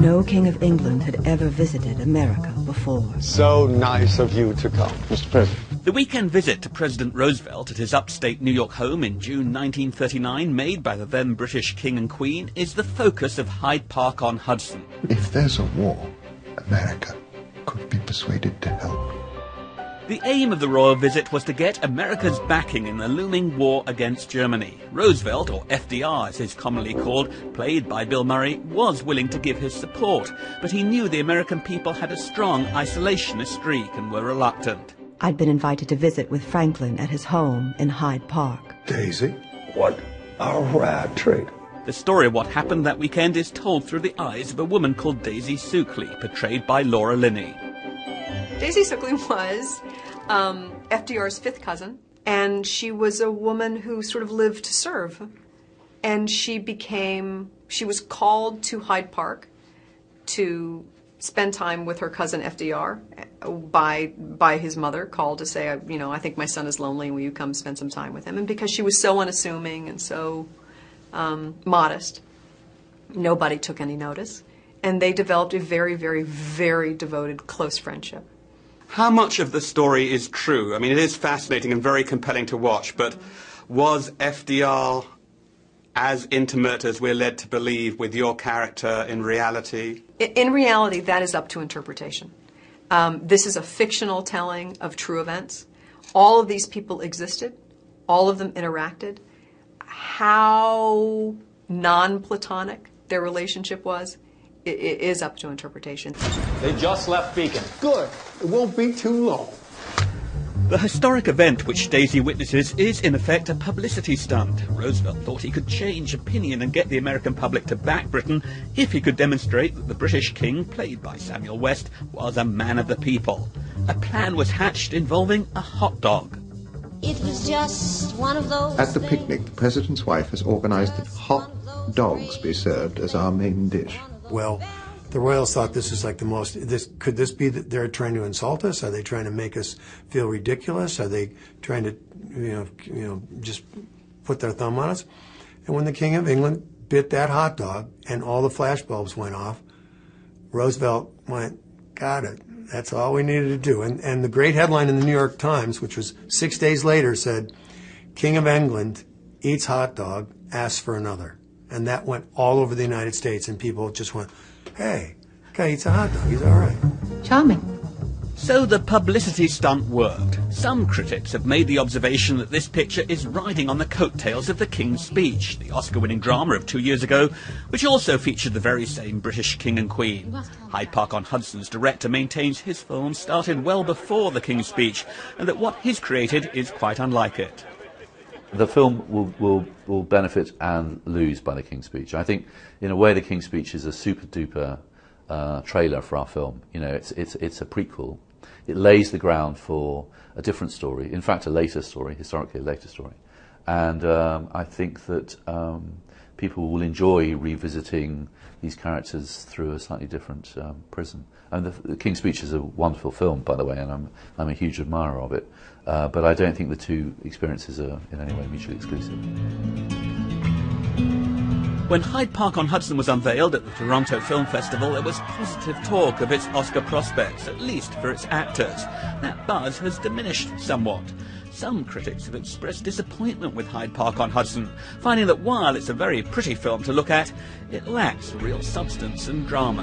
No king of England had ever visited America before. So nice of you to come, Mr. President. The weekend visit to President Roosevelt at his upstate New York home in June 1939, made by the then British King and Queen, is the focus of Hyde Park on Hudson. If there's a war, America could be persuaded to help. The aim of the royal visit was to get America's backing in the looming war against Germany. Roosevelt, or FDR as he's commonly called, played by Bill Murray, was willing to give his support, but he knew the American people had a strong isolationist streak and were reluctant. I'd been invited to visit with Franklin at his home in Hyde Park. Daisy? What a rare treat. The story of what happened that weekend is told through the eyes of a woman called Daisy Suckley, portrayed by Laura Linney. Daisy Suckley was FDR's fifth cousin, and she was a woman who sort of lived to serve. And she was called to Hyde Park to spend time with her cousin FDR by his mother, called to say, I think my son is lonely, will you come spend some time with him? And because she was so unassuming and so modest, nobody took any notice. And they developed a very, very, very devoted, close friendship. How much of the story is true? I mean, it is fascinating and very compelling to watch, but was FDR as intimate as we're led to believe with your character in reality? In reality, that is up to interpretation. This is a fictional telling of true events. All of these people existed. All of them interacted. How non-platonic their relationship was, it is up to interpretation. They just left Beacon. Good. It won't be too long. The historic event which Daisy witnesses is, in effect, a publicity stunt. Roosevelt thought he could change opinion and get the American public to back Britain if he could demonstrate that the British king, played by Samuel West, was a man of the people. A plan was hatched involving a hot dog. It was just one of those At the picnic, the President's wife has organized that hot dogs be served as our main dish. Well, the royals thought this was like the most, could this be that they're trying to insult us? Are they trying to make us feel ridiculous? Are they trying to, just put their thumb on us? And when the King of England bit that hot dog and all the flash bulbs went off, Roosevelt went, got it. That's all we needed to do. And the great headline in the New York Times, which was 6 days later, said, King of England eats hot dog, asks for another. And that went all over the United States, and people just went, hey, guy eats a hot dog, he's all right. Charming. So the publicity stunt worked. Some critics have made the observation that this picture is riding on the coattails of the King's Speech, the Oscar-winning drama of 2 years ago, which also featured the very same British King and Queen. Hyde Park on Hudson's director maintains his film started well before the King's Speech, and that what he's created is quite unlike it. The film will benefit and lose by the King's Speech. I think, in a way, the King's Speech is a super-duper trailer for our film. It's a prequel. It lays the ground for a different story, in fact a later story, historically a later story. And I think that people will enjoy revisiting these characters through a slightly different prism. And the King's Speech is a wonderful film, by the way, and I'm a huge admirer of it. But I don't think the two experiences are in any way mutually exclusive. When Hyde Park on Hudson was unveiled at the Toronto Film Festival, there was positive talk of its Oscar prospects, at least for its actors. That buzz has diminished somewhat. Some critics have expressed disappointment with Hyde Park on Hudson, finding that while it's a very pretty film to look at, it lacks real substance and drama.